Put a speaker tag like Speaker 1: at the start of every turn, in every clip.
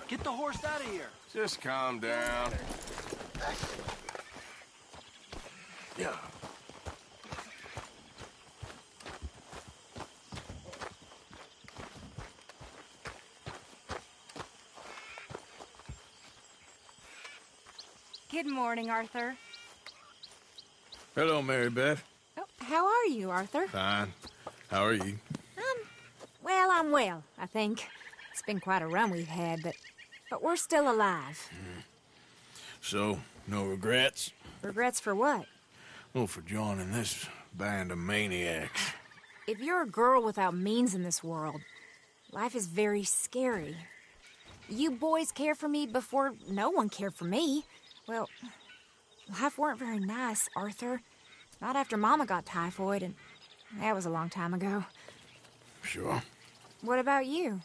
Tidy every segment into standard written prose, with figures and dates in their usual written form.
Speaker 1: Get the horse out of here.
Speaker 2: Just calm down. Yeah.
Speaker 3: Good morning, Arthur.
Speaker 2: Hello, Mary Beth.
Speaker 3: Oh, how are you, Arthur?
Speaker 2: Fine. How are you?
Speaker 3: Well, I'm well, I think. It's been quite a run we've had, but we're still alive.
Speaker 2: So, no regrets?
Speaker 3: Regrets for what?
Speaker 2: Well, for joining this band of maniacs.
Speaker 3: If you're a girl without means in this world, life is very scary. You boys cared for me before no one cared for me. Well, life weren't very nice, Arthur. Not after Mama got typhoid, and that was a long time ago.
Speaker 2: Sure.
Speaker 3: What about you?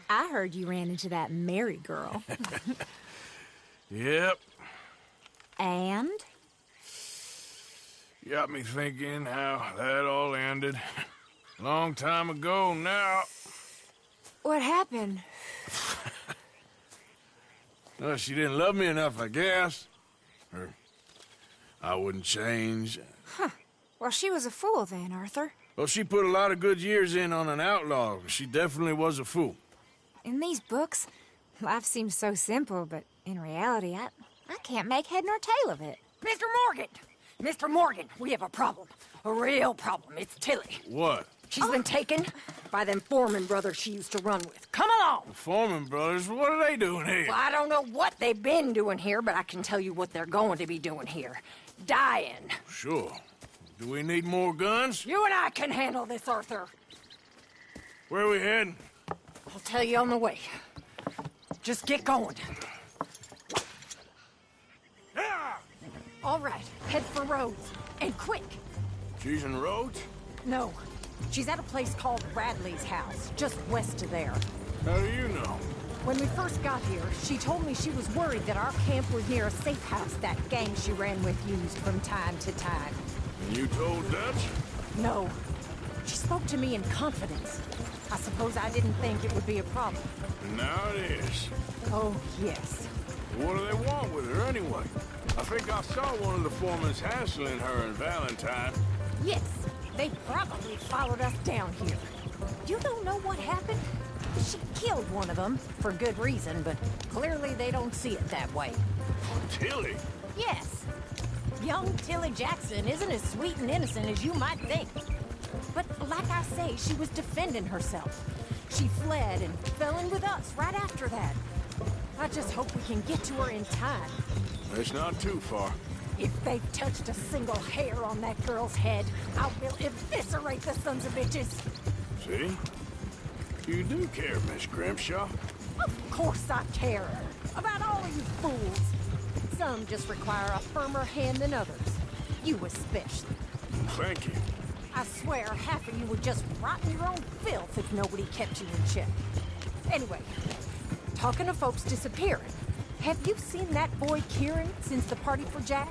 Speaker 3: I heard you ran into that Mary girl.
Speaker 2: Yep.
Speaker 3: And?
Speaker 2: Got me thinking how that all ended. Long time ago now.
Speaker 3: What happened?
Speaker 2: Well, she didn't love me enough, I guess. Or I wouldn't change.
Speaker 3: Huh. Well, she was a fool then, Arthur.
Speaker 2: Well, she put a lot of good years in on an outlaw. She definitely was a fool.
Speaker 3: In these books, life seems so simple, but in reality, I can't make head nor tail of it.
Speaker 4: Mr. Morgan! Mr. Morgan, we have a problem. A real problem. It's Tilly.
Speaker 2: What?
Speaker 4: She's been taken by them Foreman brothers she used to run with. Come along!
Speaker 2: The Foreman brothers? What are they doing here?
Speaker 4: Well, I don't know what they've been doing here, but I can tell you what they're going to be doing here. Dying.
Speaker 2: Sure. Do we need more guns?
Speaker 4: You and I can handle this, Arthur.
Speaker 2: Where are we heading?
Speaker 4: I'll tell you on the way. Just get going.
Speaker 2: Yeah!
Speaker 4: All right, head for Rhodes. And quick.
Speaker 2: She's in Rhodes?
Speaker 4: No, she's at a place called Radley's house, just west of there.
Speaker 2: How do you know?
Speaker 4: When we first got here, she told me she was worried that our camp was near a safe house that gang she ran with used from time to time.
Speaker 2: And you told Dutch?
Speaker 4: No. She spoke to me in confidence. I suppose I didn't think it would be a problem.
Speaker 2: And now it is.
Speaker 4: Oh, yes.
Speaker 2: What do they want with her anyway? I think I saw one of the foremans hassling her and Valentine.
Speaker 4: Yes, they probably followed us down here. You don't know what happened? She killed one of them, for good reason, but clearly they don't see it that way.
Speaker 2: Tilly?
Speaker 4: Yes. Young Tilly Jackson isn't as sweet and innocent as you might think. But like I say, she was defending herself. She fled and fell in with us right after that. I just hope we can get to her in time.
Speaker 2: It's not too far.
Speaker 4: If they've touched a single hair on that girl's head, I will eviscerate the sons of bitches.
Speaker 2: See? You do care, Miss Grimshaw.
Speaker 4: Of course I care. About all of you fools. Some just require a firmer hand than others. You especially.
Speaker 2: Thank you.
Speaker 4: I swear half of you would just rot in your own filth if nobody kept you in check. Anyway, talking of folks disappearing, have you seen that boy Kieran since the party for Jack?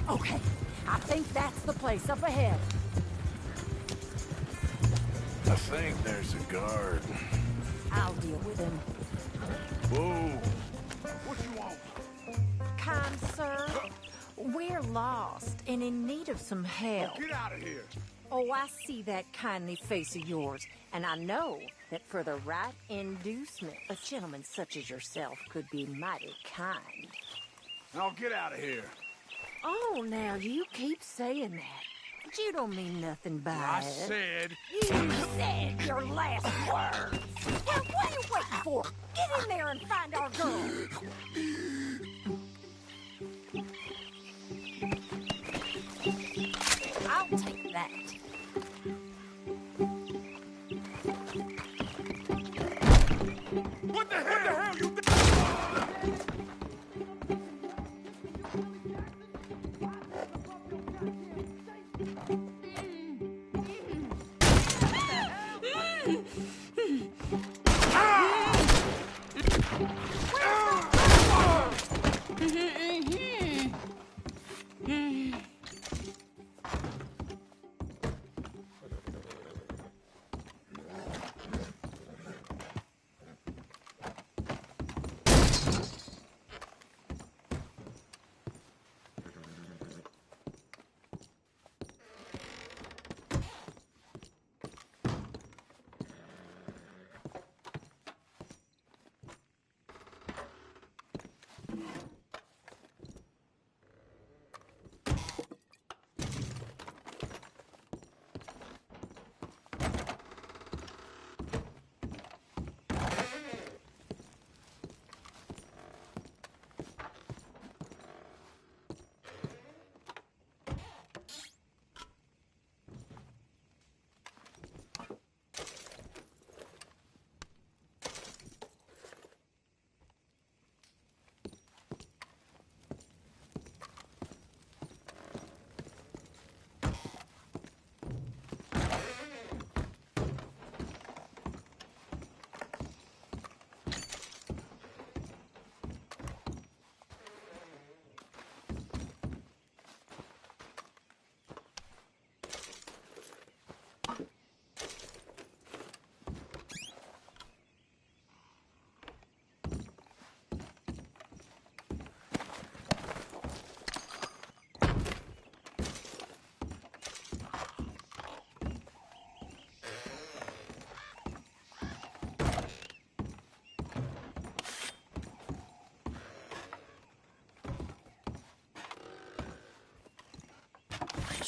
Speaker 4: Okay, I think that's the place up ahead.
Speaker 2: I think there's a guard.
Speaker 4: I'll deal with him.
Speaker 2: Whoa. What you want?
Speaker 4: Kind sir, we're lost and in need of some help.
Speaker 2: Get out of here.
Speaker 4: Oh, I see that kindly face of yours, and I know that for the right inducement, a gentleman such as yourself could be mighty kind.
Speaker 2: Now get out of here.
Speaker 4: Oh, now you keep saying that. But you don't mean nothing by
Speaker 2: I
Speaker 4: it.
Speaker 2: said...
Speaker 4: You said your last words. Well, what are you waiting for? Get in there and find our girl. I'll take that.
Speaker 2: What the hell you...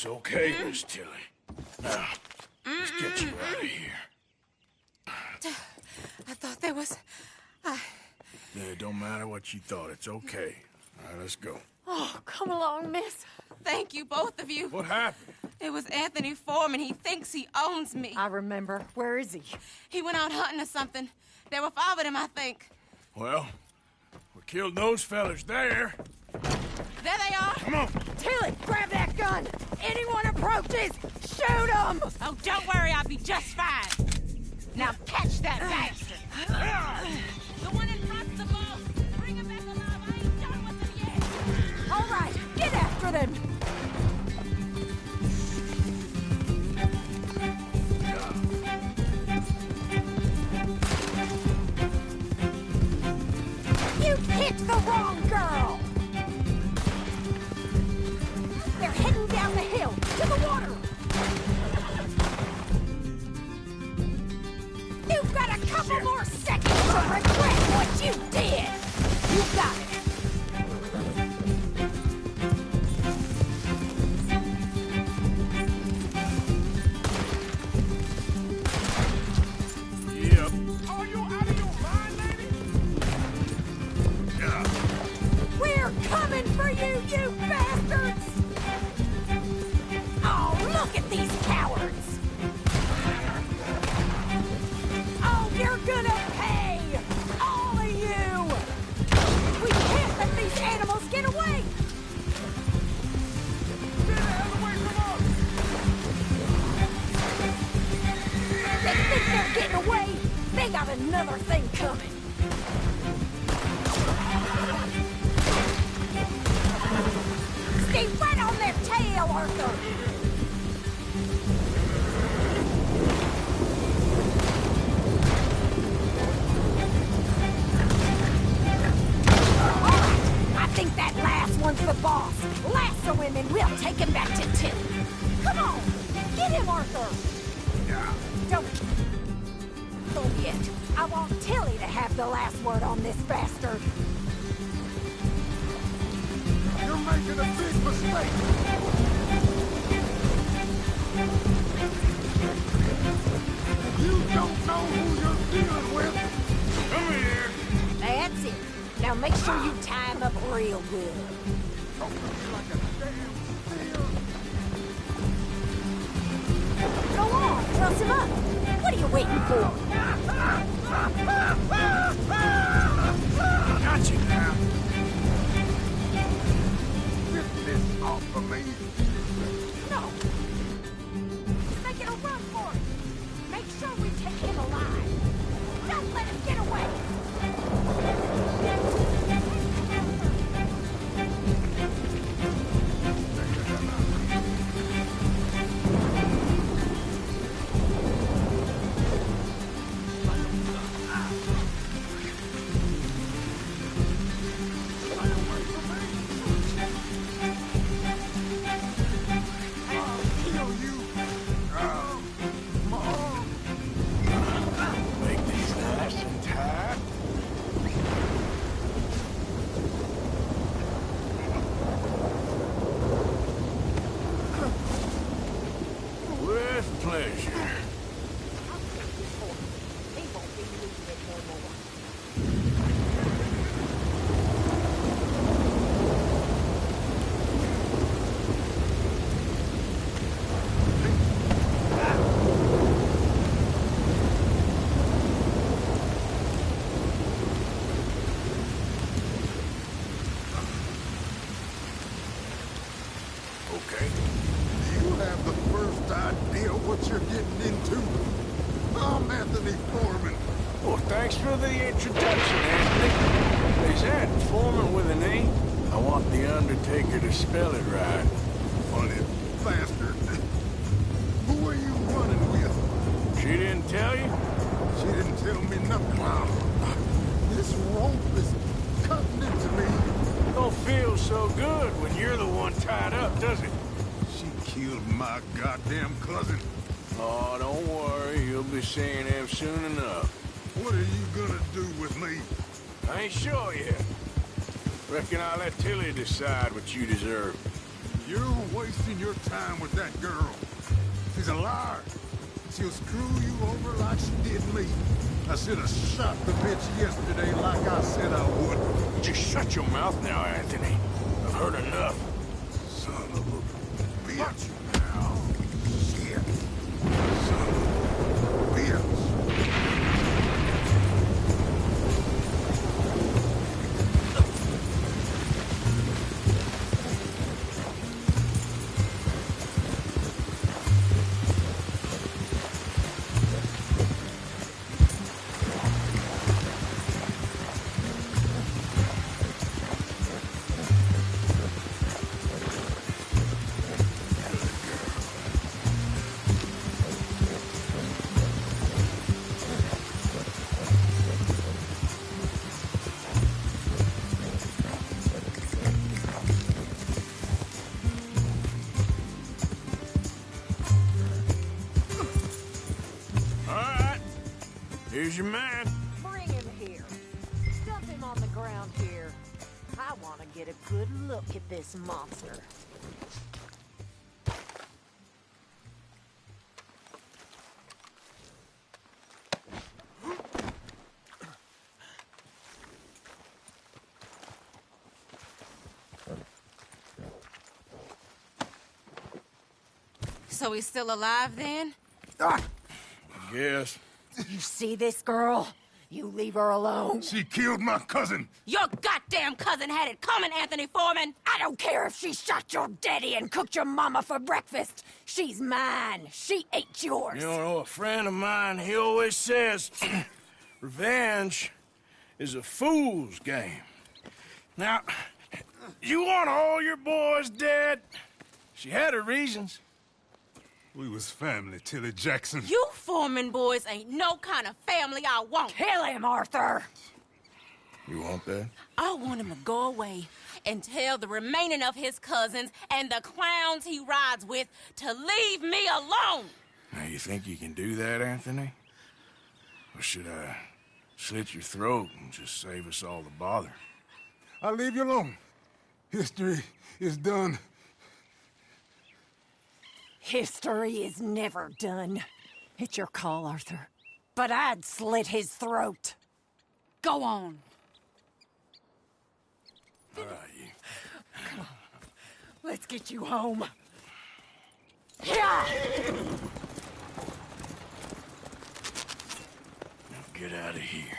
Speaker 2: It's okay, Miss Tilly. Now, let's get you out of here.
Speaker 1: I thought there was...
Speaker 2: Yeah, it don't matter what you thought. It's okay. All right, let's go.
Speaker 1: Oh, come along, miss. Thank you, both of you.
Speaker 2: What happened?
Speaker 1: It was Anthony Foreman. He thinks he owns me.
Speaker 4: I remember. Where is he?
Speaker 1: He went out hunting or something. There were 5 of them, I think.
Speaker 2: Well, we killed those fellas there.
Speaker 1: There they are.
Speaker 2: Come on.
Speaker 4: Tilly, grab that gun! Anyone approaches, shoot them!
Speaker 1: Oh, don't worry. I'll be just fine.
Speaker 4: Now catch that bastard!
Speaker 1: The one in front's the boss. Bring him back alive. I ain't done with him yet.
Speaker 4: All right, get after them! You picked the wrong girl! They're heading down the hill, to the water! You've got a couple more seconds to regret what you did! You got it!
Speaker 2: Yep. Are you out of your mind, lady? Yeah.
Speaker 4: We're coming for you, you bastards! Oh, look at these cowards! Oh, you're gonna pay! All of you! We can't let these animals get away!
Speaker 2: Get the hell away from us!
Speaker 4: They think they're getting away! They got another thing coming! Stay right on their tail, Arthur! All right, I think that last one's the boss. Lasso him and we'll take him back to Tilly. Come on, get him, Arthur!
Speaker 2: Yeah.
Speaker 4: Don't forget, I want Tilly to have the last word on this bastard.
Speaker 2: You're making a big mistake. You don't know who you're dealing with. Come here.
Speaker 4: That's it. Now make sure you tie him up real good. Go on, truss him up. What are you waiting for?
Speaker 2: Got you now.
Speaker 5: Get this off of me.
Speaker 4: No. He's making a run for it. Make sure we take him alive. Don't let him get away.
Speaker 2: Make these nice and tight. With pleasure.
Speaker 4: He won't be losing it no more.
Speaker 2: Okay.
Speaker 5: You have the first idea what you're getting into. I'm Anthony Foreman.
Speaker 2: Well, thanks for the introduction, Anthony. Is that Foreman with an E? I want the Undertaker to spell it right.
Speaker 5: Funny bastard. Who are you running with?
Speaker 2: She didn't tell you?
Speaker 5: She didn't tell me nothing. This rope is cutting into me.
Speaker 2: Don't feel so good when you're the one tied up, does it?
Speaker 5: She killed my goddamn cousin.
Speaker 2: Oh, don't worry. You'll be seeing him soon enough.
Speaker 5: What are you gonna do with me?
Speaker 2: I ain't sure yet. Reckon I'll let Tilly decide what you deserve.
Speaker 5: You're wasting your time with that girl. She's a liar. She'll screw you over like she did me. I should have shot the bitch yesterday like I said I would.
Speaker 2: Just shut your mouth now, Anthony. I've heard enough.
Speaker 5: Son of a bitch. Now. Shit. Son of a bitch.
Speaker 2: Here's your man.
Speaker 4: Bring him here. Dump him on the ground here. I want to get a good look at this monster.
Speaker 1: So he's still alive then?
Speaker 2: Yes.
Speaker 4: You see this girl? You leave her alone.
Speaker 5: She killed my cousin.
Speaker 1: Your goddamn cousin had it coming, Anthony Foreman!
Speaker 4: I don't care if she shot your daddy and cooked your mama for breakfast. She's mine. She ate yours.
Speaker 2: You know, a friend of mine, he always says, revenge is a fool's game. Now, you want all your boys dead? She had her reasons.
Speaker 5: We was family, Tilly Jackson.
Speaker 1: You Foreman boys ain't no kind of family I want.
Speaker 4: Kill him, Arthur.
Speaker 2: You want that?
Speaker 1: I want him to go away and tell the remaining of his cousins and the clowns he rides with to leave me alone.
Speaker 2: Now, you think you can do that, Anthony? Or should I slit your throat and just save us all the bother?
Speaker 5: I'll leave you alone. History is done.
Speaker 4: History is never done. It's your call, Arthur. But I'd slit his throat.
Speaker 1: Go on.
Speaker 2: All right, you.
Speaker 4: Come on. Let's get you home. Yeah!
Speaker 2: Now get out of here.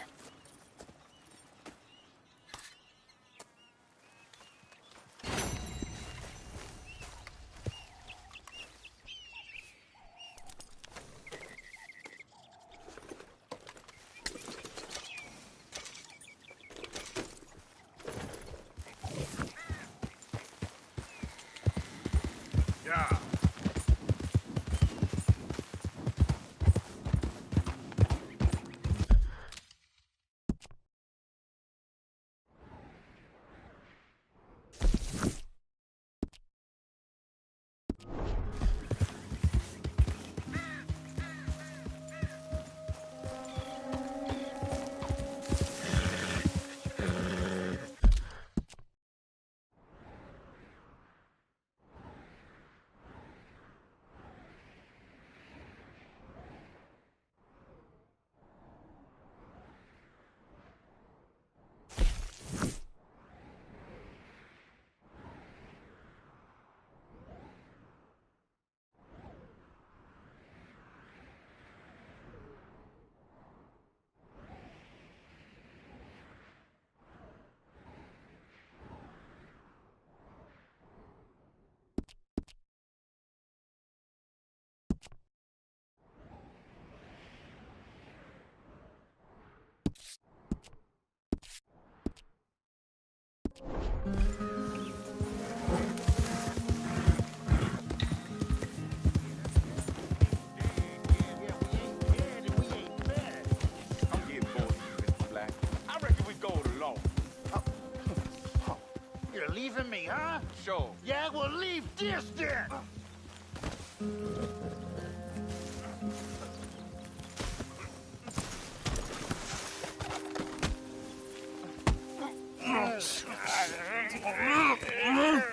Speaker 6: You're leaving me, huh?
Speaker 2: Sure.
Speaker 6: Yeah, well, leave this then.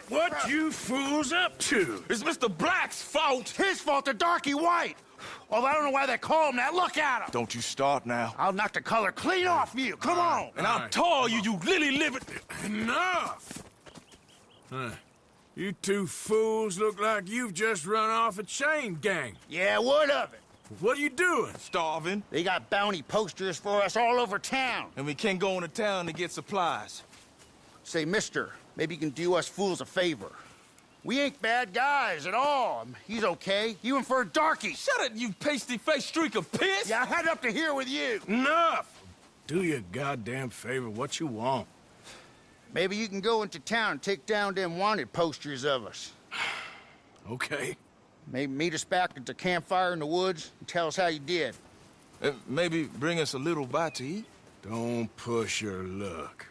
Speaker 2: What? What you fools up to?
Speaker 7: It's Mr. Black's fault.
Speaker 6: His fault, the darky white. Well, I don't know why they call him that. Look at him.
Speaker 7: Don't you start now.
Speaker 6: I'll knock the color clean off you. Come on.
Speaker 7: And I'll tar you, you lily-livered...
Speaker 2: Enough! Huh. You two fools look like you've just run off a chain gang.
Speaker 6: Yeah, what of it?
Speaker 2: What are you doing?
Speaker 7: Starving.
Speaker 6: They got bounty posters for us all over town.
Speaker 7: And we can't go into town to get supplies.
Speaker 6: Say, mister, maybe you can do us fools a favor. We ain't bad guys at all. He's okay. Even for a darky.
Speaker 7: Shut it, you pasty-faced streak of piss!
Speaker 6: Yeah, I had up to here with you.
Speaker 2: Enough! Do your goddamn favor what you want.
Speaker 6: Maybe you can go into town and take down them wanted posters of us.
Speaker 2: Okay.
Speaker 6: Maybe meet us back at the campfire in the woods and tell us how you did.
Speaker 7: Maybe bring us a little bite to eat.
Speaker 2: Don't push your luck.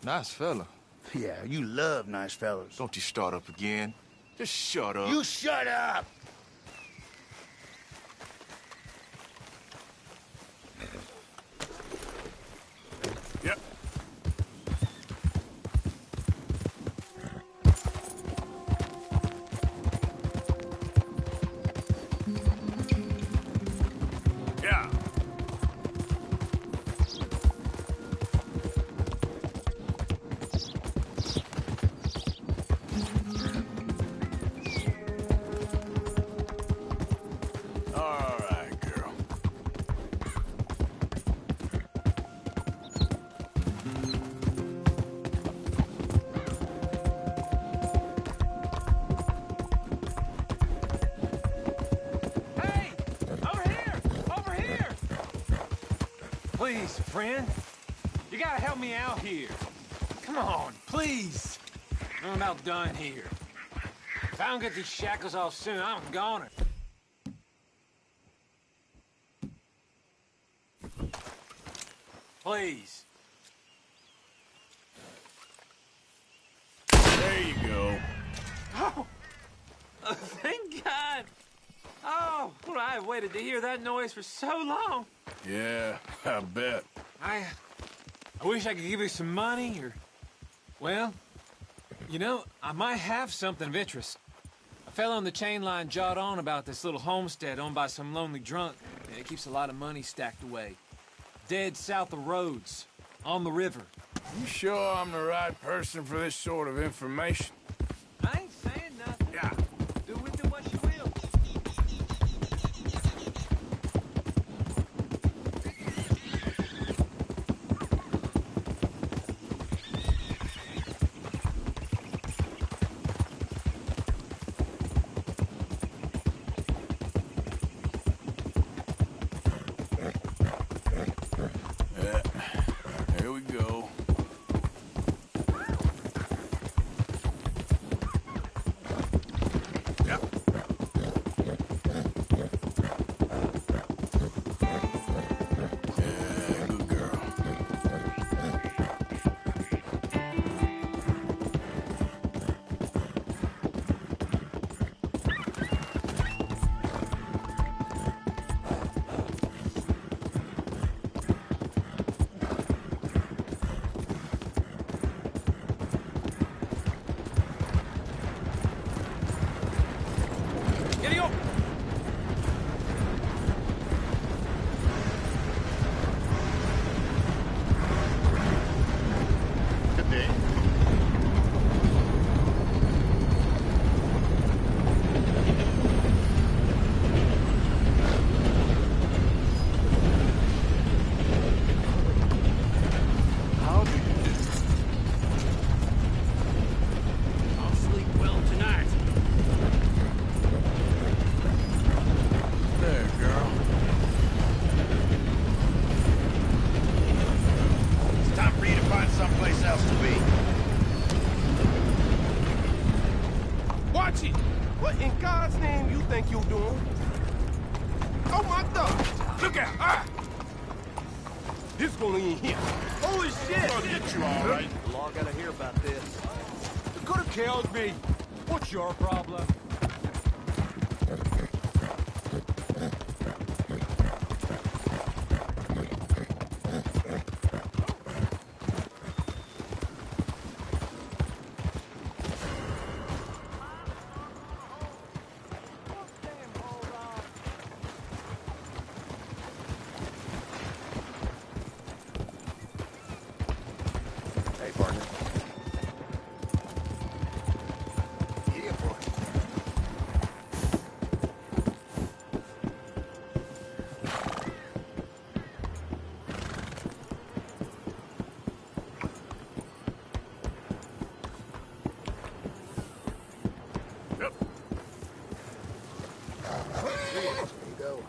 Speaker 7: Nice fella.
Speaker 6: Yeah, you love nice fellas.
Speaker 7: Don't you start up again. Just shut up.
Speaker 6: You shut up!
Speaker 2: Yep. Yeah. All right, girl.
Speaker 8: Hey! Over here! Over here! Please, friend. You gotta help me out here. Come on, please. I'm about done here. If I don't get these shackles off soon, I'm a goner. Please.
Speaker 2: There you go.
Speaker 8: Oh, thank God. Oh, well, I've waited to hear that noise for so long.
Speaker 2: Yeah, I bet.
Speaker 8: I wish I could give you some money, or... Well, you know, I might have something of interest. A fellow on the chain line jawed on about this little homestead owned by some lonely drunk. It keeps a lot of money stacked away. Dead south of Rhodes, on the river.
Speaker 2: You sure I'm the right person for this sort of information?
Speaker 8: I ain't saying nothing.
Speaker 2: Yeah.
Speaker 8: Do with it what you will.
Speaker 2: Here we go. Yep. Yeah, good girl.
Speaker 8: Get up!
Speaker 6: Good day.
Speaker 2: How do you do? I'll sleep well tonight. There, girl.
Speaker 6: It's time for you to find someplace else to be.
Speaker 9: Watch it! What in God's name you think you're doing? Oh my God!
Speaker 2: Look out! Ah!
Speaker 9: This one ain't here. Holy shit!
Speaker 6: I'll get you all right.
Speaker 9: Law gotta hear about this. You could have killed me. What's your problem?
Speaker 6: partner. Yeah, boy. There you go.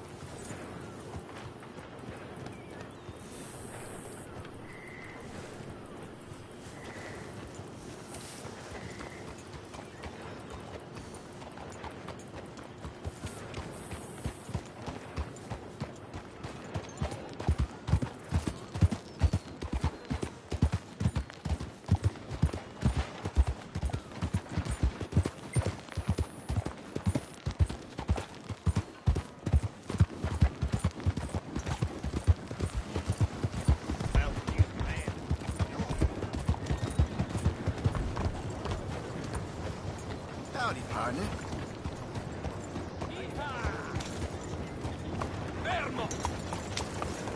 Speaker 6: Howdy, partner.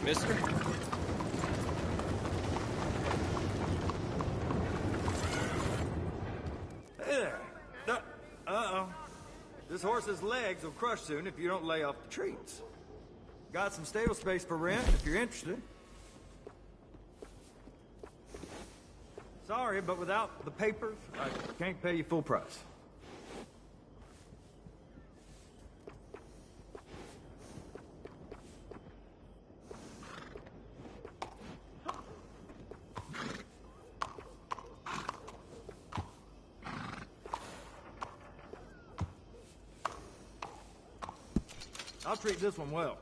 Speaker 8: Mister?
Speaker 10: Hey there. Uh-oh. This horse's legs will crush soon if you don't lay off the treats. Got some stable space for rent if you're interested. Sorry, but without the papers, I can't pay you full price. I'll treat this one well.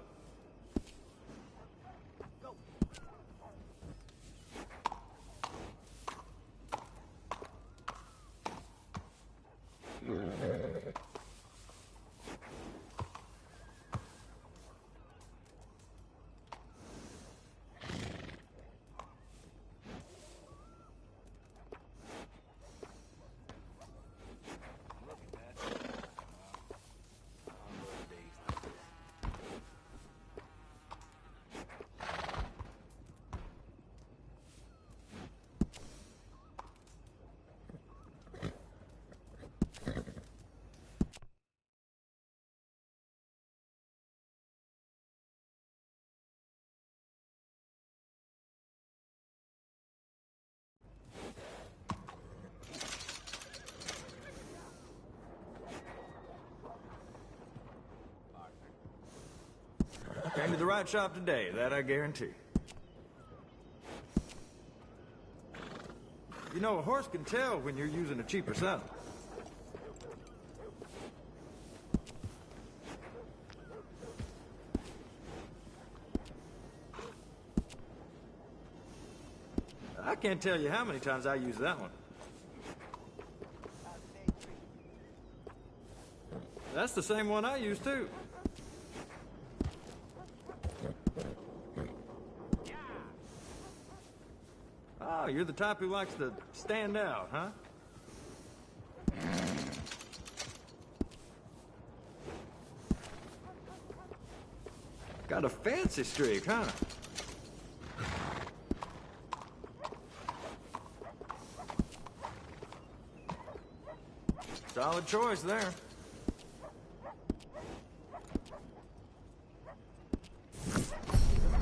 Speaker 10: Came to the right shop today, that I guarantee. You know, a horse can tell when you're using a cheaper saddle. I can't tell you how many times I use that one. That's the same one I use, too. Oh, you're the type who likes to stand out, huh? Got a fancy streak, huh? Solid choice there.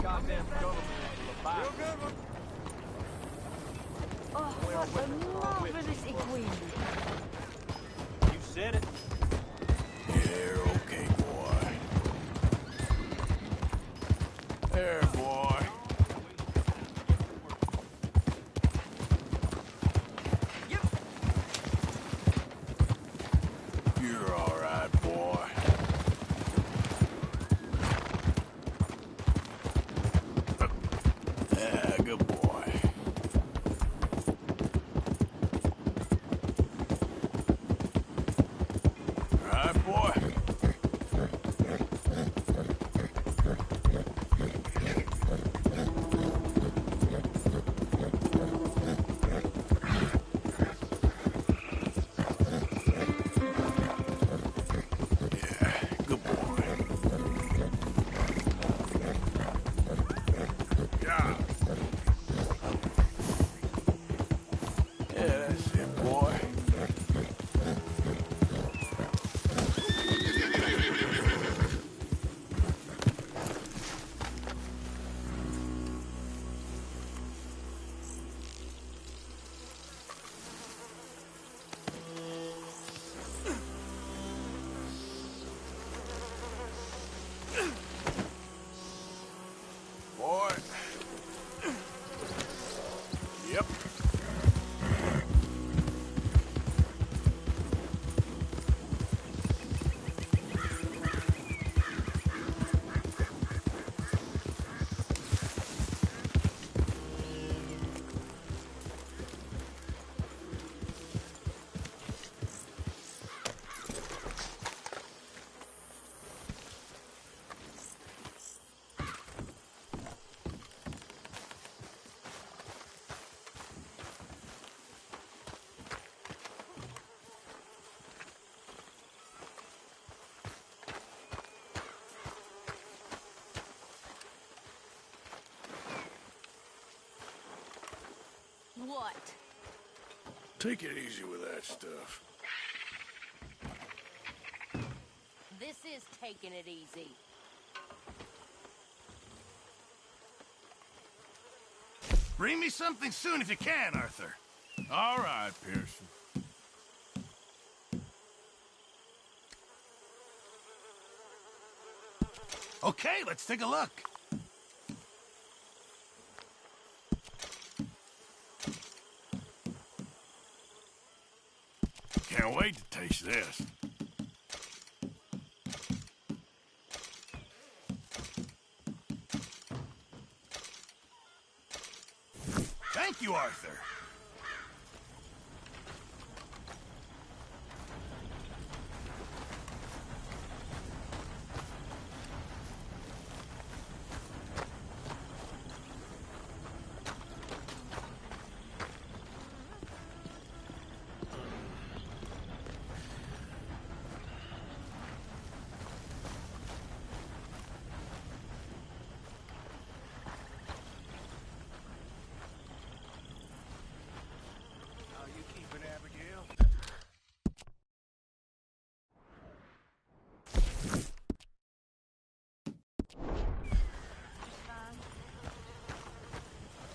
Speaker 10: Goddamn government. Real good one.
Speaker 4: Oh, what a marvelous equine.
Speaker 10: You said it.
Speaker 2: Yeah, okay, boy. There, boy. You're all right, boy. Yeah, good boy. All right, boy. that's it, boy. Boy. Yep.
Speaker 1: What?
Speaker 2: Take it easy with that stuff.
Speaker 1: This is taking it easy.
Speaker 2: Bring me something soon if you can, Arthur. All right, Pearson. Okay, let's take a look. Can't wait to taste this. Thank you, Arthur. How you keeping, Abigail?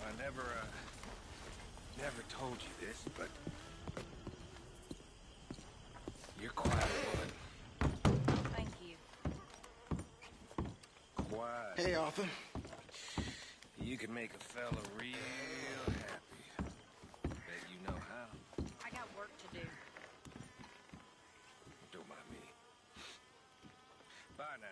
Speaker 2: I never told you this, but you're quiet, woman.
Speaker 1: Thank you.
Speaker 2: Quiet.
Speaker 11: Hey, Arthur.
Speaker 2: You can make a fella real happy. Bet you know how.
Speaker 1: I got work to do.
Speaker 2: Don't mind me. Bye now.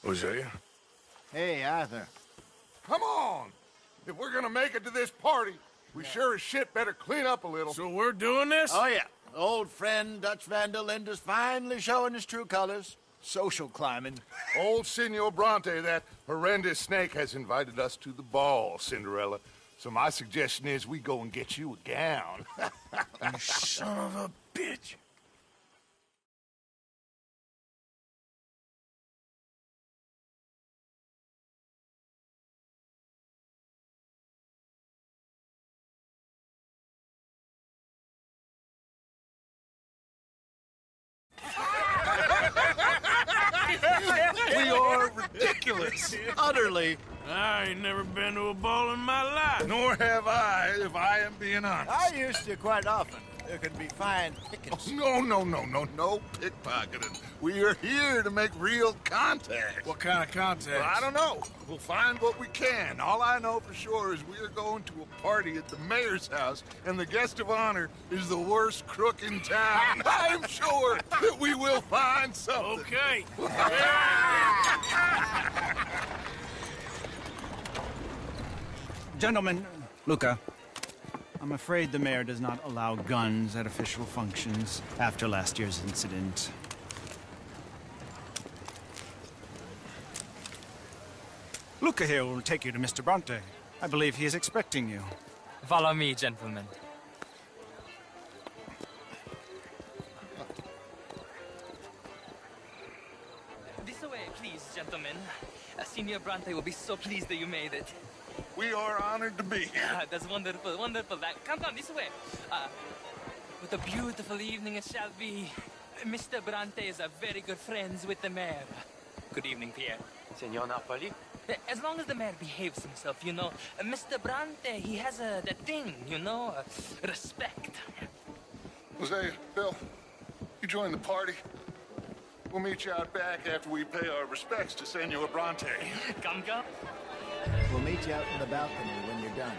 Speaker 2: Hosea?
Speaker 6: Hey, Arthur.
Speaker 5: Come on! If we're gonna make it to this party, we sure as shit better clean up a little.
Speaker 2: So we're doing this?
Speaker 6: Oh, yeah. Old friend Dutch Van der Linde's finally showing his true colors. Social climbing.
Speaker 5: Old Senor Bronte, that horrendous snake, has invited us to the ball, Cinderella. So my suggestion is we go and get you a gown.
Speaker 2: You son of a bitch.
Speaker 5: We are ridiculous.
Speaker 6: Utterly.
Speaker 2: I ain't never been to a ball in my life.
Speaker 5: Nor have I, if I am being honest.
Speaker 6: I used to quite often. There can be fine pickings.
Speaker 5: No pickpocketing. We are here to make real contact.
Speaker 2: What kind of contact?
Speaker 5: Well, I don't know. We'll find what we can. All I know for sure is we are going to a party at the mayor's house, and the guest of honor is the worst crook in town. I'm sure that we will find something.
Speaker 2: Okay.
Speaker 11: Gentlemen, Luca, I'm afraid the mayor does not allow guns at official functions after last year's incident. Luca here will take you to Mr. Bronte. I believe he is expecting you.
Speaker 12: Follow me, gentlemen. This way, please, gentlemen. Senior Bronte will be so pleased that you made it.
Speaker 5: We are honored to be here.
Speaker 12: That's wonderful, wonderful. Come this way. What a beautiful evening it shall be. Mr. Bronte is a very good friends with the mayor. Good evening, Pierre.
Speaker 13: Senor Napoli?
Speaker 12: As long as the mayor behaves himself, you know. Mr. Bronte, he has that thing, you know, respect.
Speaker 5: Hosea, Bill, you join the party. We'll meet you out back after we pay our respects to Senor Bronte.
Speaker 12: Come.
Speaker 6: We'll meet you out in the balcony when you're done.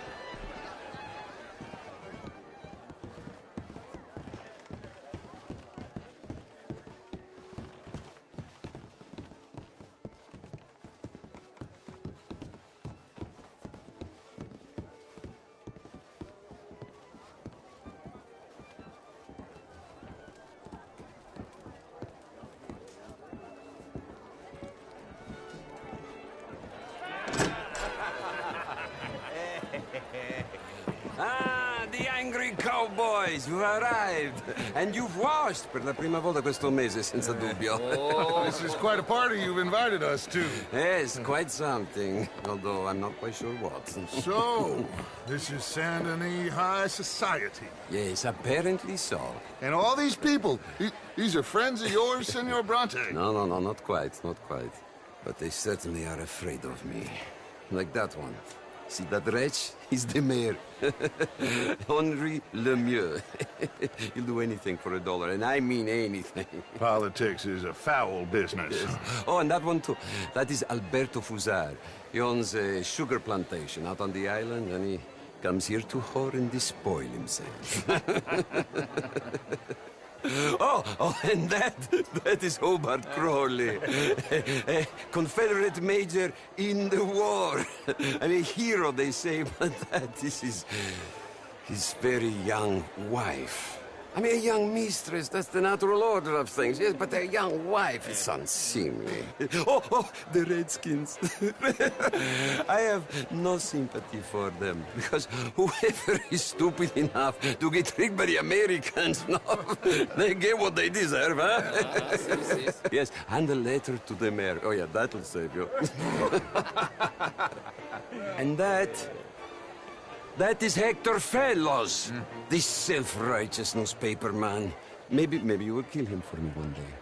Speaker 13: The angry cowboys, you've arrived. And you've washed per la prima volta questo mese, senza dubbio.
Speaker 5: This is quite a party you've invited us to.
Speaker 13: Yes, quite something. Although I'm not quite sure what.
Speaker 5: So, this is Saint Denis High Society.
Speaker 13: Yes, apparently so.
Speaker 5: And all these people, these are friends of yours, Senor Bronte?
Speaker 13: No, not quite. But they certainly are afraid of me. Like that one. See that wretch? He's the mayor. Henri Lemieux. He'll do anything for $1, and I mean anything.
Speaker 5: Politics is a foul business.
Speaker 13: Yes. Oh, and that one too. That is Alberto Fusar. He owns a sugar plantation out on the island, and he comes here to whore and despoil himself. Oh, and that is Hobart Crawley, a Confederate major in the war. I mean, a hero, they say, but that is his very young wife. I mean, a young mistress, that's the natural order of things, yes, but a young wife is unseemly. Oh, the Redskins. I have no sympathy for them, because whoever is stupid enough to get tricked by the Americans, no, they get what they deserve, huh? Yes, and a letter to the mayor. Oh, yeah, that'll save you. And that is Hector Fellows, this self-righteous newspaper man. Maybe you will kill him for me one day.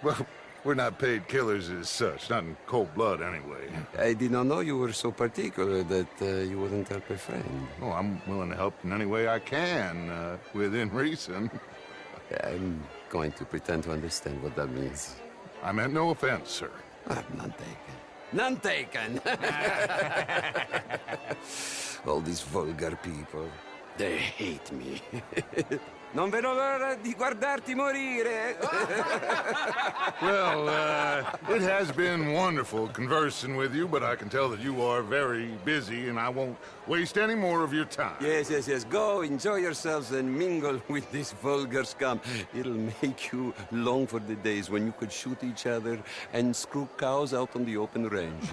Speaker 5: Well, we're not paid killers as such, not in cold blood anyway.
Speaker 13: I did not know you were so particular that you wouldn't help a friend.
Speaker 5: Oh, I'm willing to help in any way I can, within reason.
Speaker 13: I'm going to pretend to understand what that means.
Speaker 5: I meant no offense, sir.
Speaker 13: None taken. None taken! All these vulgar people, they hate me. Non vedo l'ora di guardarti morire.
Speaker 5: Well, it has been wonderful conversing with you, but I can tell that you are very busy, and I won't waste any more of your time.
Speaker 13: Yes. Go, enjoy yourselves, and mingle with this vulgar scum. It'll make you long for the days when you could shoot each other and screw cows out on the open range.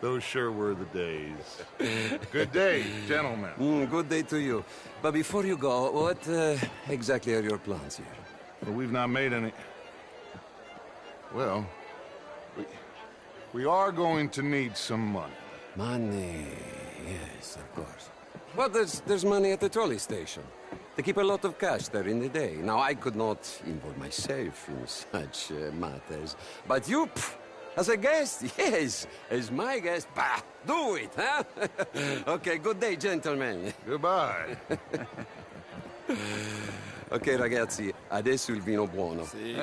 Speaker 5: Those sure were the days. Good day, gentlemen.
Speaker 13: Good day to you. But before you go, what exactly are your plans here?
Speaker 5: Well, we've not made any... Well, we are going to need some money.
Speaker 13: Money, yes, of course. Well, there's money at the trolley station. They keep a lot of cash there in the day. Now, I could not involve myself in such matters. But you, as a guest, yes, as my guest, bah, do it, huh? Okay, good day, gentlemen.
Speaker 5: Goodbye.
Speaker 13: Ok, ragazzi, adesso il vino buono.
Speaker 14: Sì.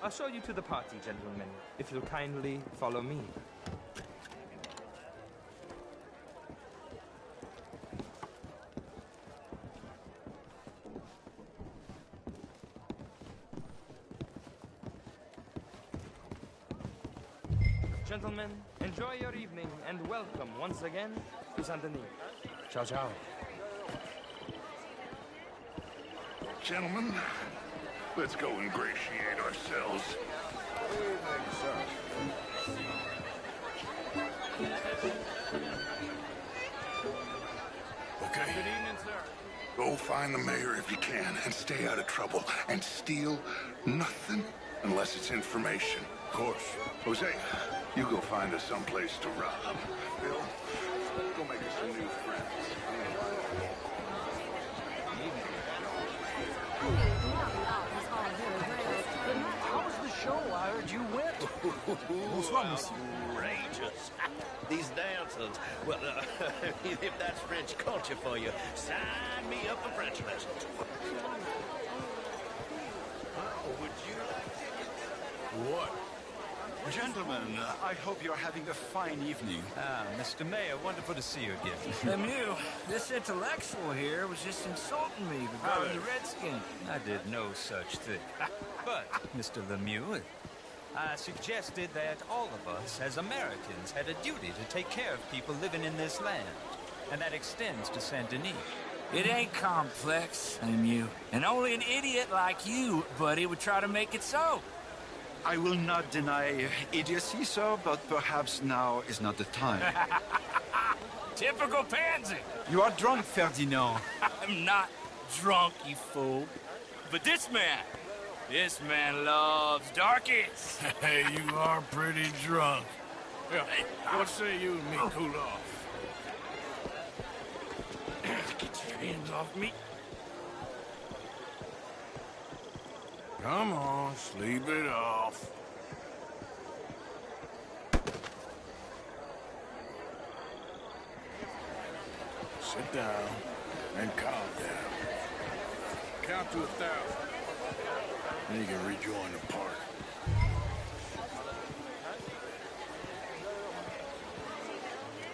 Speaker 12: I'll show you to the party, gentlemen, if you'll kindly follow me. Gentlemen, enjoy your evening and welcome once again to Saint Denis. Ciao, ciao.
Speaker 5: Gentlemen, let's go ingratiate ourselves. Okay.
Speaker 12: Good evening, sir.
Speaker 5: Go find the mayor if you can and stay out of trouble. And steal nothing unless it's information. Of course. Jose, you go find us someplace to rob. Bill, go make us some new friends.
Speaker 15: How was the show? I heard you went.
Speaker 16: Bonsoir, monsieur. Outrageous. These dancers. Well, if that's French culture for you, sign me up for French lessons. Would you like to...
Speaker 11: What? Gentlemen, I hope you're having a fine evening.
Speaker 17: Ah, Mr. Mayor, wonderful to see you again.
Speaker 15: Lemieux, this intellectual here was just insulting me regarding the Redskins.
Speaker 17: I did no such thing. But, Mr. Lemieux, I suggested that all of us, as Americans, had a duty to take care of people living in this land. And that extends to Saint Denis.
Speaker 15: It ain't complex, Lemieux. And only an idiot like you, buddy, would try to make it so.
Speaker 11: I will not deny idiocy, sir, but perhaps now is not the time.
Speaker 15: Typical pansy.
Speaker 11: You are drunk, Ferdinand.
Speaker 15: I'm not drunk, you fool. But this man loves darkies.
Speaker 2: Hey, you are pretty drunk. Yeah, what say you and me cool off?
Speaker 15: Get your hands off me.
Speaker 2: Come on, sleep it off. Sit down and calm down. Count to 1,000. Then you can rejoin the party.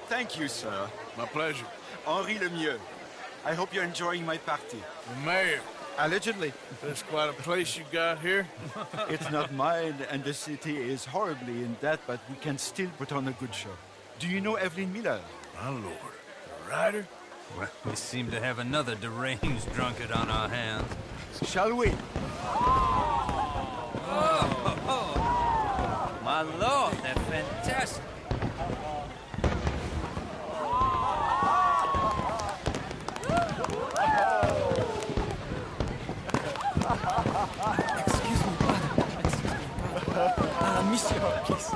Speaker 11: Thank you, sir.
Speaker 2: My pleasure.
Speaker 11: Henri Lemieux. I hope you're enjoying my party.
Speaker 2: The mayor.
Speaker 11: Allegedly.
Speaker 2: That's quite a place you got here.
Speaker 11: It's not mine, and the city is horribly in debt, but we can still put on a good show. Do you know Evelyn Miller?
Speaker 2: My lord. A writer?
Speaker 17: Well, we seem to have another deranged drunkard on our hands.
Speaker 11: Shall we?
Speaker 17: Oh, my lord, they're fantastic.
Speaker 15: Excuse me, brother. Monsieur, please.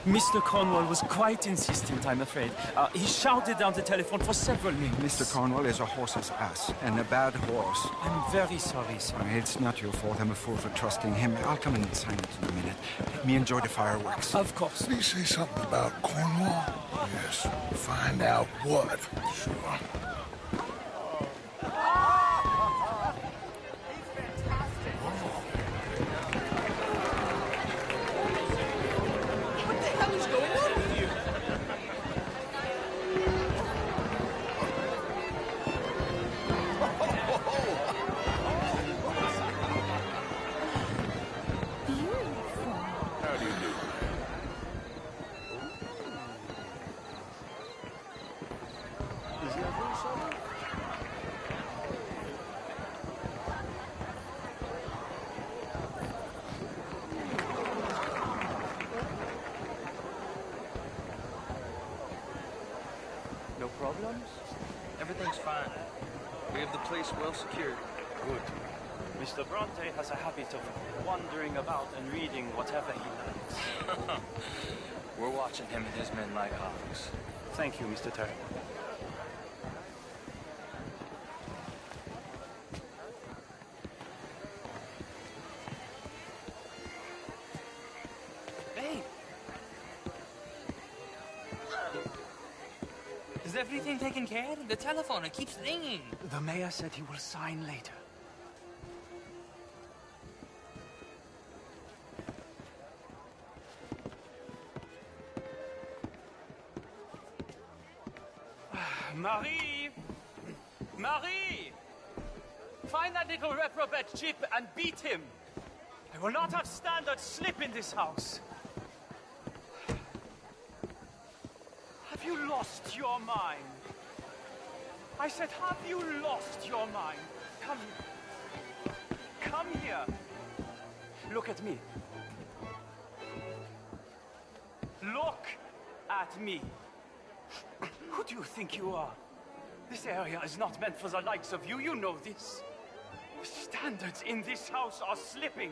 Speaker 18: Mr. Cornwall was quite insistent, I'm afraid. He shouted down the telephone for several minutes.
Speaker 11: Mr. Cornwall is a horse's ass, and a bad horse.
Speaker 18: I'm very sorry, sir.
Speaker 11: It's not your fault. I'm a fool for trusting him. I'll come in and sign it in a minute. Let me enjoy the fireworks.
Speaker 18: Of course.
Speaker 5: Did he say something about Cornwall? Yes. Find out what. Sure.
Speaker 17: fine. We have the place well secured.
Speaker 18: Good. Mr. Bronte has a habit of wandering about and reading whatever he likes.
Speaker 17: We're watching him and his men like hawks.
Speaker 18: Thank you, Mr. Terry.
Speaker 12: Babe! Is everything taken care of? The telephone, it keeps ringing.
Speaker 18: The mayor said he will sign later.
Speaker 14: Marie! Marie! Find that little reprobate Chip and beat him. I will not have standard slip in this house. Have you lost your mind? I said, have you lost your mind? Come here. Come here. Look at me. Look at me. Who do you think you are? This area is not meant for the likes of you. You know this. The standards in this house are slipping.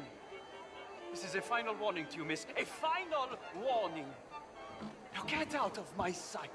Speaker 14: This is a final warning to you, miss. A final warning. Now get out of my sight.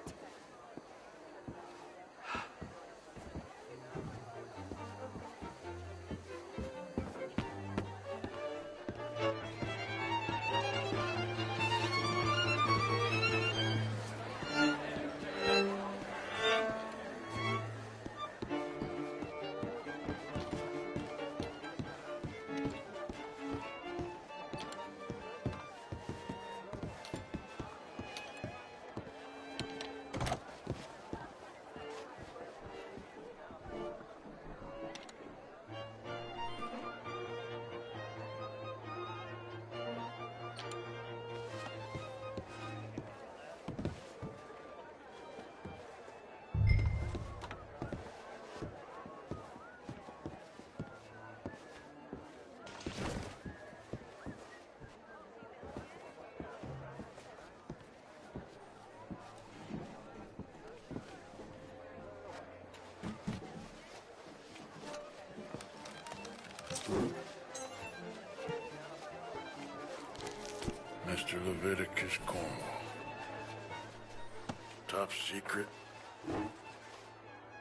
Speaker 2: Mr. Leviticus Cornwall. Top secret.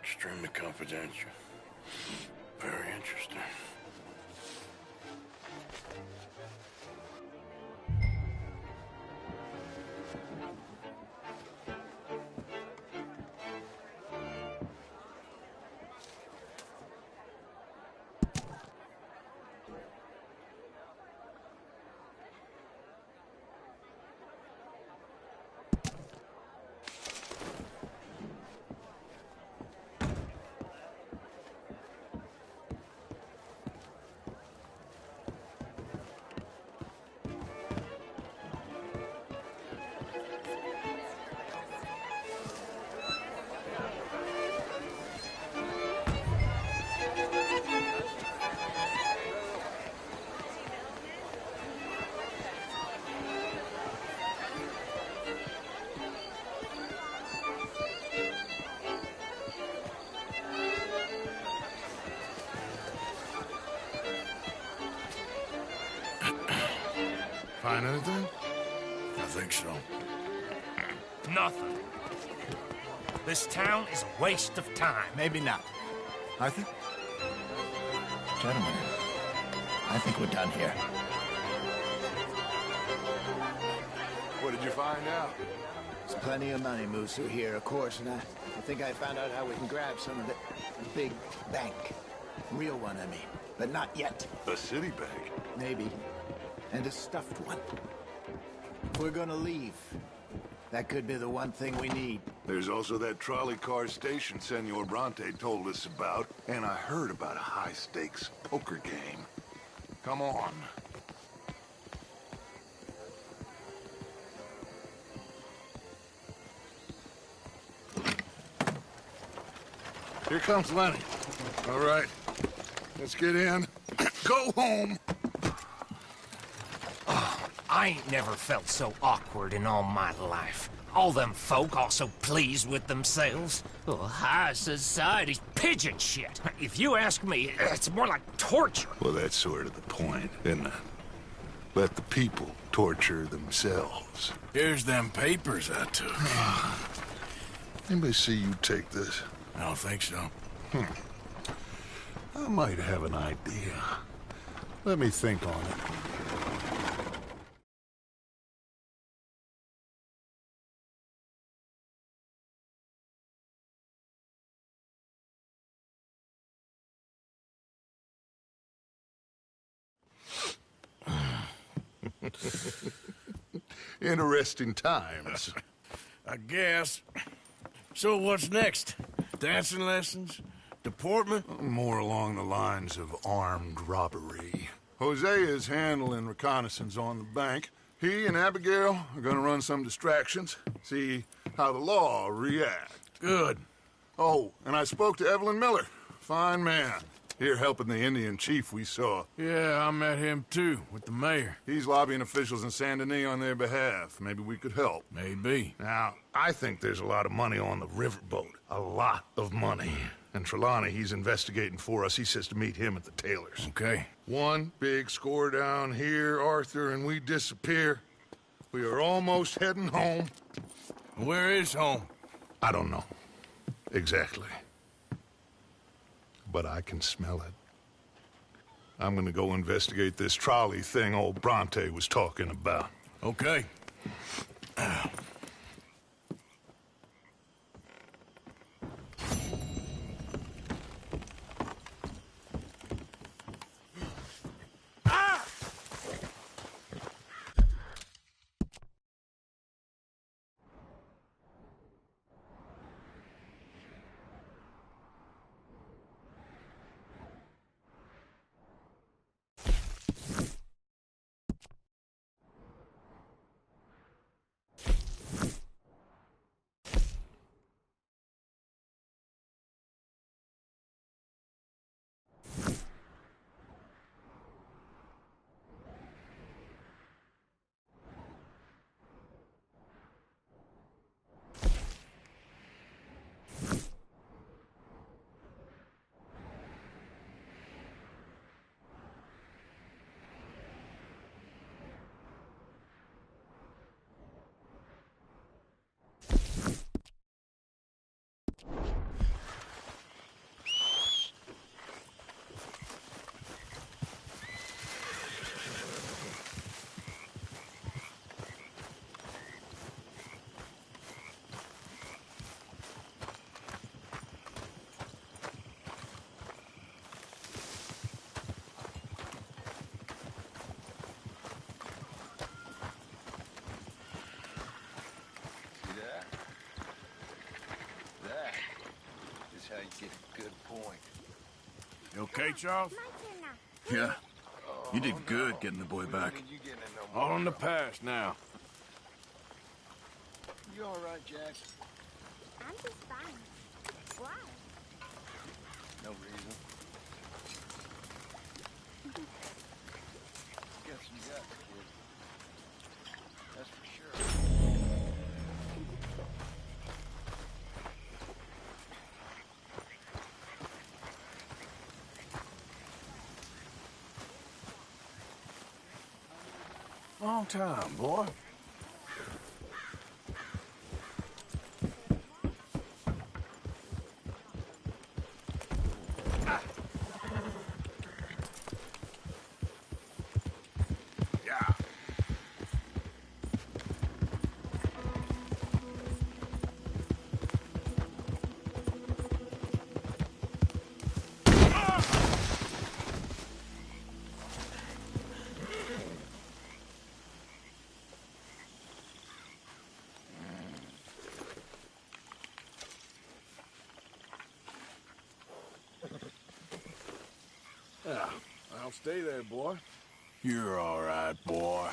Speaker 2: Extremely confidential. Very interesting.
Speaker 5: Find anything?
Speaker 2: I think so.
Speaker 19: Nothing. This town is a waste of time.
Speaker 6: Maybe not. Arthur?
Speaker 16: Gentlemen, I think we're done here.
Speaker 5: What did you find out?
Speaker 20: There's plenty of money moves through here, of course, and I think I found out how we can grab some of it. A big bank. Real one, I mean. But not yet.
Speaker 5: A city bank?
Speaker 20: Maybe. And a stuffed one. If we're gonna leave, that could be the one thing we need.
Speaker 5: There's also that trolley car station Senor Bronte told us about, and I heard about a high-stakes poker game. Come on. Here comes Lenny. All right, let's get in. Go home.
Speaker 19: I ain't never felt so awkward in all my life. All them folk all so pleased with themselves. Oh, high society's pigeon shit. If you ask me, it's more like torture.
Speaker 5: Well, that's sort of the point, isn't it? Let the people torture themselves.
Speaker 2: Here's them papers I took.
Speaker 5: Anybody see you take this?
Speaker 2: I don't think so.
Speaker 5: I might have an idea. Let me think on it. Interesting times.
Speaker 2: I guess. So what's next? Dancing lessons? Deportment?
Speaker 5: More along the lines of armed robbery. Hosea is handling reconnaissance on the bank. He and Abigail are gonna run some distractions, see how the law reacts.
Speaker 2: Good.
Speaker 5: Oh, and I spoke to Evelyn Miller. Fine man. Here helping the Indian chief we saw.
Speaker 2: Yeah, I met him too, with the mayor.
Speaker 5: He's lobbying officials in Saint Denis on their behalf. Maybe we could help.
Speaker 2: Maybe.
Speaker 5: Now, I think there's a lot of money on the riverboat. A lot of money. And Trelawney, he's investigating for us. He says to meet him at the Taylor's.
Speaker 2: Okay.
Speaker 5: One big score down here, Arthur, and we disappear. We are almost heading home.
Speaker 2: Where is home?
Speaker 5: I don't know. Exactly. But I can smell it. I'm gonna go investigate this trolley thing old Bronte was talking about.
Speaker 2: Okay.
Speaker 16: How you get a good point.
Speaker 2: You okay, Charles?
Speaker 21: Yeah. You did good getting the boy back.
Speaker 2: All in the past now.
Speaker 16: You all right, Jack?
Speaker 22: I'm just fine. Why?
Speaker 16: No reason. Got some guts, kid. That's for sure.
Speaker 2: Long time, boy. Yeah, I'll stay there, boy. You're all right, boy.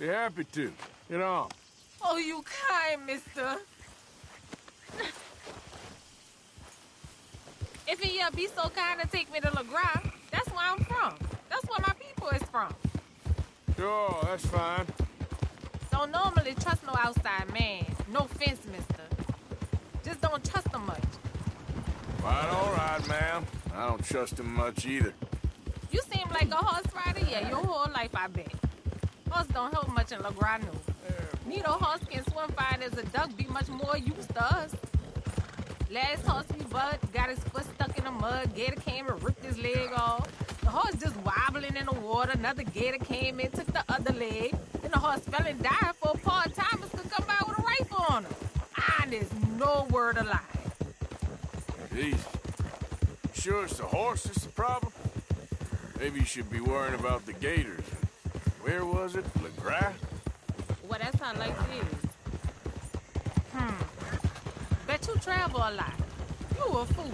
Speaker 2: Be happy to. Get on.
Speaker 1: Oh, you kind, mister. If he be so kind to take me to LeGras, that's where I'm from. That's where my people is from.
Speaker 2: Sure, that's fine.
Speaker 1: Don't normally trust no outside man. No offense, mister. Just don't trust him much.
Speaker 2: All right, ma'am. I don't trust him much either.
Speaker 1: You seem like a horse rider, yeah, your whole life, I bet. Horse don't help much in LeGras, no. Neither horse can swim fine as a duck, be much more used to us. Last horse we bought got his foot stuck in the mud, gator came and ripped his leg off. The horse just wobbling in the water, another gator came in, took the other leg. Then the horse fell and died for a part-timers could come by with a rifle on him. And there's no word of lie.
Speaker 2: Easy. Sure it's the horse that's the problem? Maybe you should be worrying about the gators. Where was it? LeGras?
Speaker 1: Well, that's how life is. Bet you travel a lot. You a fool.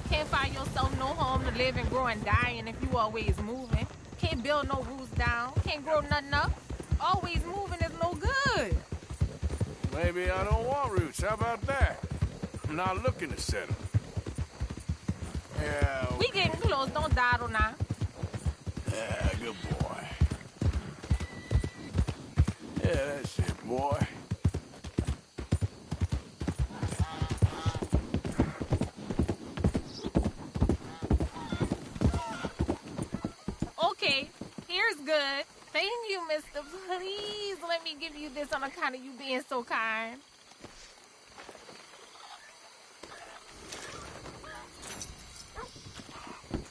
Speaker 1: Can't find yourself no home to live and grow and die in if you always moving. Can't build no roots down. Can't grow nothing up. Always moving is no good.
Speaker 2: Maybe I don't want roots. How about that? I'm not looking to settle. Yeah. Okay.
Speaker 1: We getting close. Don't dawdle now.
Speaker 2: Yeah, good boy. Yeah, that's it, boy.
Speaker 1: Okay, here's good. Thank you, mister. Please let me give you this on account of you being so kind.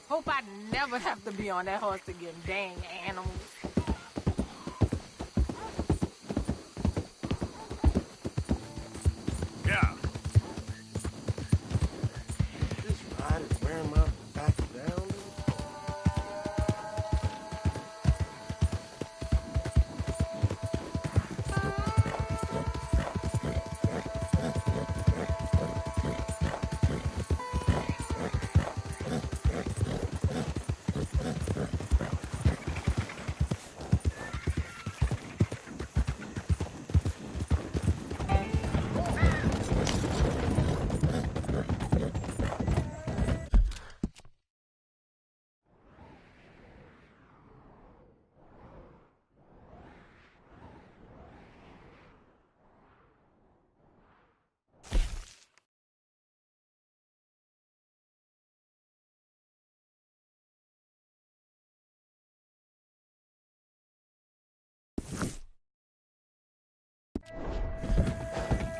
Speaker 1: Hope I never have to be on that horse again, dang animals.
Speaker 2: Yeah. This ride is wearing my back down.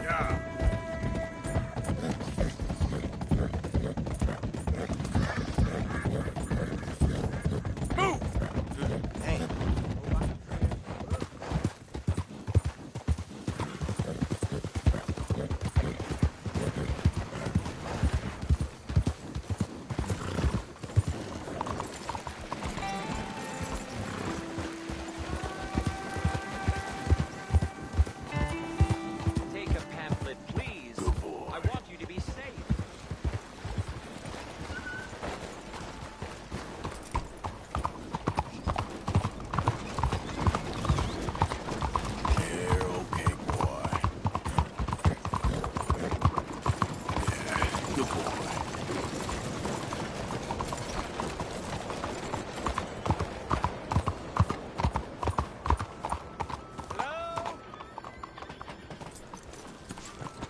Speaker 2: Yeah. Move! Hey.
Speaker 17: Take a pamphlet, please.
Speaker 2: Good boy.
Speaker 17: I want you to be safe.
Speaker 2: You're okay, boy. Yeah, good boy.
Speaker 17: Hello?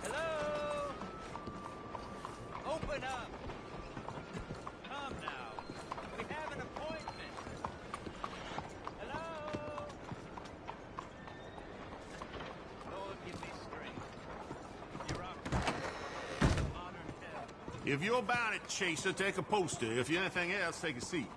Speaker 17: Hello? Open up. Come now. We have an appointment. Hello? Lord, give me strength. You're up. Modern hell.
Speaker 5: If you're bound at Chaser, take a poster. If you're anything else, take a seat.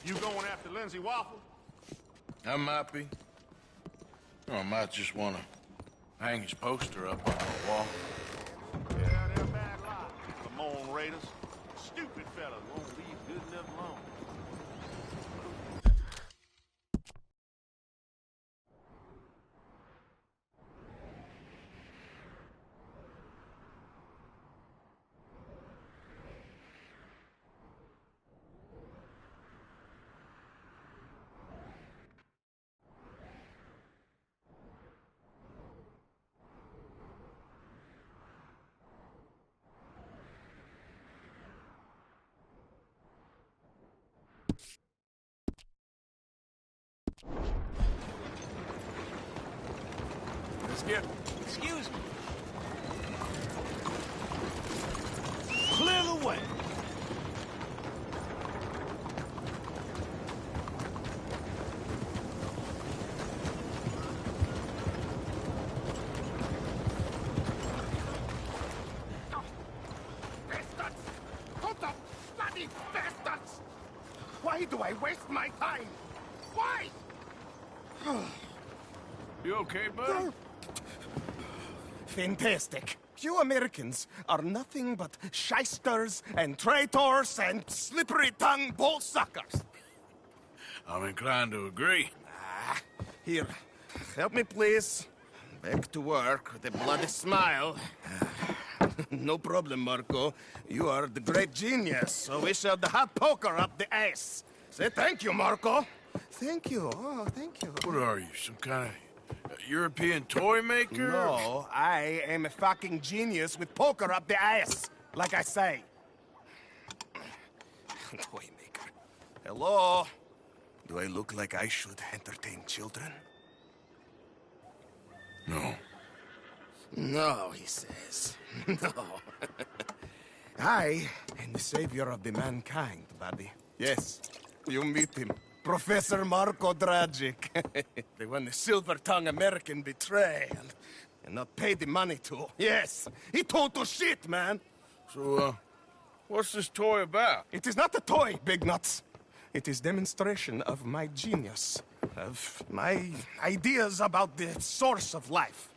Speaker 5: You going after Lindsay Waffle?
Speaker 2: I might be. Or I might just want to hang his poster up on the wall.
Speaker 16: Yeah, they're a bad lot. The Moan Raiders. Stupid fellas won't leave good enough alone.
Speaker 2: Let's get...
Speaker 14: Excuse me.
Speaker 16: Clear the way.
Speaker 9: Bastards! Total bloody bastards! Why do I waste my time? Why?
Speaker 2: You okay, buddy?
Speaker 9: Fantastic. You Americans are nothing but shysters and traitors and slippery-tongued bull-suckers.
Speaker 2: I'm inclined to agree.
Speaker 9: Here, help me, please. Back to work with a bloody smile. No problem, Marco. You are the great genius, so we shall the hot poker up the ass. Say thank you, Marco. Thank you. Oh, thank you.
Speaker 2: What are you, some kind of European toy maker?
Speaker 9: No, I am a fucking genius with poker up the ass, like I say. Toy maker. Hello? Do I look like I should entertain children?
Speaker 2: No.
Speaker 9: No, he says. No. I am the savior of the mankind, buddy. Yes, you meet him. Professor Marco Dragic. The one the silver-tongued American betray and not pay the money to. Yes, he total shit, man.
Speaker 2: So, what's this toy about?
Speaker 9: It is not a toy, Big Nuts. It is demonstration of my genius, of my ideas about the source of life.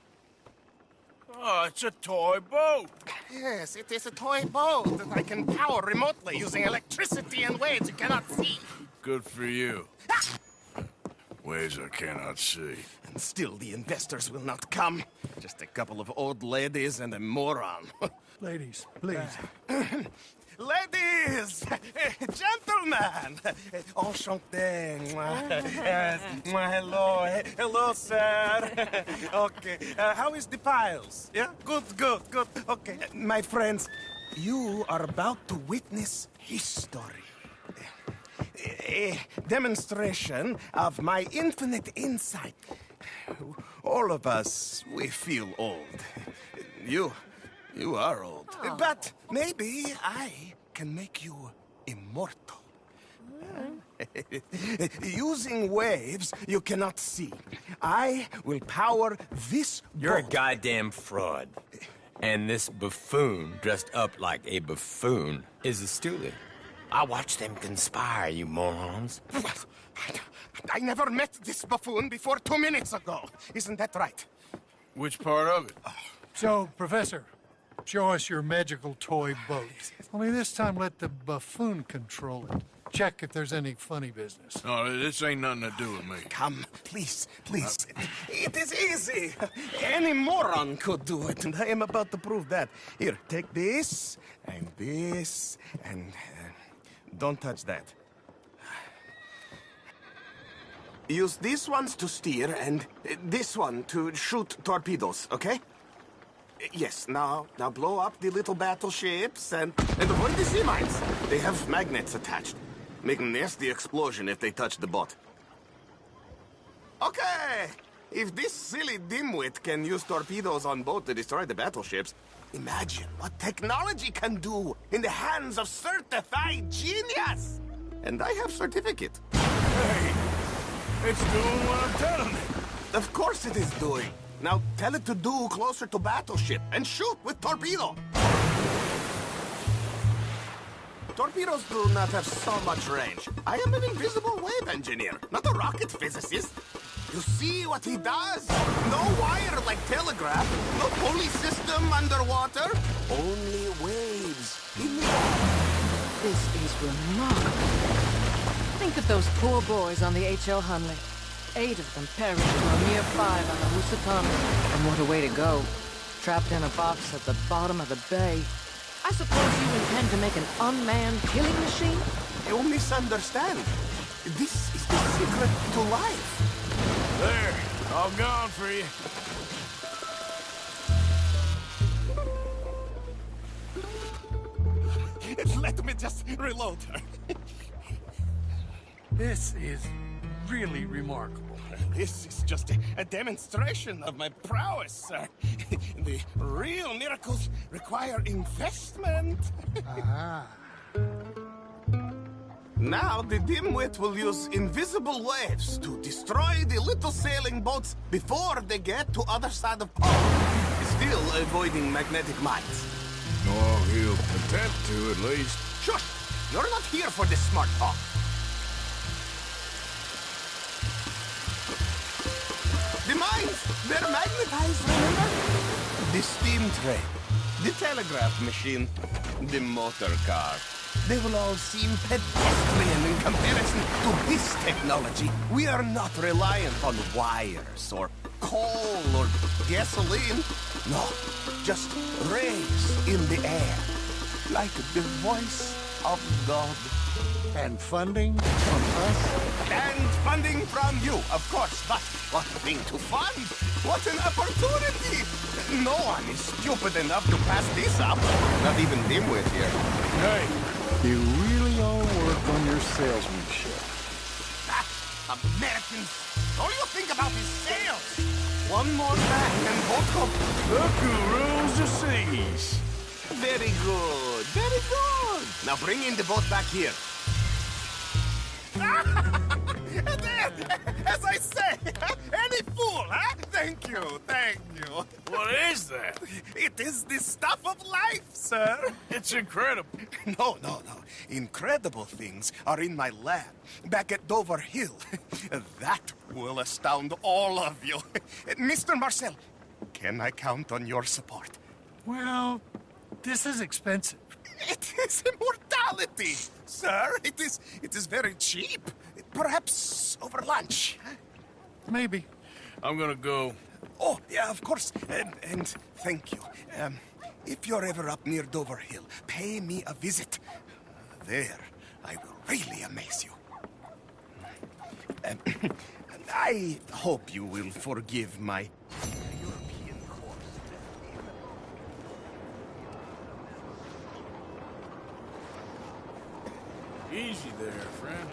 Speaker 2: Oh, it's a toy boat.
Speaker 9: Yes, it is a toy boat that I can power remotely using electricity in ways you cannot see.
Speaker 2: Good for you. Ways I cannot see.
Speaker 9: And still the investors will not come. Just a couple of old ladies and a moron.
Speaker 3: Ladies, please.
Speaker 9: Ladies! Gentlemen! Enchanté. Yes. Hello. Hello, sir. Okay. How is the piles? Yeah? Good. Okay. My friends, you are about to witness history. A demonstration of my infinite insight. All of us, we feel old. You are old. Oh. But maybe I can make you immortal. Using waves you cannot see, I will power this
Speaker 7: You're
Speaker 9: boat.
Speaker 7: a goddamn fraud. And this buffoon, dressed up like a buffoon, is a stoolie. I watched them conspire, you morons.
Speaker 9: I never met this buffoon before 2 minutes ago. Isn't that right?
Speaker 2: Which part of it?
Speaker 3: So, Professor, show us your magical toy boat. Only this time let the buffoon control it. Check if there's any funny business.
Speaker 2: No, this ain't nothing to do with me.
Speaker 9: Come, please. It is easy. Any moron could do it, and I am about to prove that. Here, take this, and don't touch that. Use these ones to steer, and this one to shoot torpedoes, okay? Yes, now blow up the little battleships, and avoid the sea mines. They have magnets attached. Make a nasty explosion if they touch the boat. Okay! If this silly dimwit can use torpedoes on boat to destroy the battleships, imagine what technology can do in the hands of certified genius! And I have certificate.
Speaker 2: Hey, it's doing what I'm telling it.
Speaker 9: Of course it is doing. Now tell it to do closer to battleship and shoot with torpedo. Torpedoes do not have so much range. I am an invisible wave engineer, not a rocket physicist. You see what he does? No wire like telegraph, no pulley system underwater, only waves in the air.
Speaker 4: This is remarkable. Think of those poor boys on the H.L. Hunley. 8 of them perished to a mere 5 on the Housatonic. And what a way to go. Trapped in a box at the bottom of the bay. I suppose you intend to make an unmanned killing machine?
Speaker 9: You misunderstand. This is the secret to life.
Speaker 2: There, all gone for you.
Speaker 9: Let me just reload her.
Speaker 3: This is really remarkable.
Speaker 9: This is just a demonstration of my prowess, sir. The real miracles require investment. Now the dimwit will use invisible waves to destroy the little sailing boats before they get to other side of pond, still avoiding magnetic mines.
Speaker 2: Oh, he'll attempt to, at least.
Speaker 9: Shush! You're not here for this smart talk. The mines, they're magnetized, remember? The steam train, the telegraph machine, the motor car. They will all seem pedestrian in comparison to this technology. We are not reliant on wires or coal or gasoline. No, just rays in the air, like the voice of God.
Speaker 3: And funding from us?
Speaker 9: And funding from you, of course. But what a thing to fund! What an opportunity! No one is stupid enough to pass this up. Not even Dimwit here.
Speaker 3: Hey, you really all work on your salesmanship.
Speaker 9: Americans, all you think about is sales. One more bang and both go.
Speaker 2: Look who rules the seas.
Speaker 9: Very good, very good. Now bring in the boat back here. As I say, any fool, huh? Thank you, thank you.
Speaker 2: What is that?
Speaker 9: It is the stuff of life, sir.
Speaker 2: It's incredible.
Speaker 9: No. Incredible things are in my lab, back at Dover Hill. That will astound all of you. Mr. Marcel, can I count on your support?
Speaker 3: Well, this is expensive.
Speaker 9: It is immortality, sir. It is very cheap. Perhaps over lunch.
Speaker 3: Maybe.
Speaker 2: I'm gonna go.
Speaker 9: Oh, yeah, of course. And thank you. If you're ever up near Dover Hill, pay me a visit. There, I will really amaze you. I hope you will forgive my European course.
Speaker 2: Easy there, friend.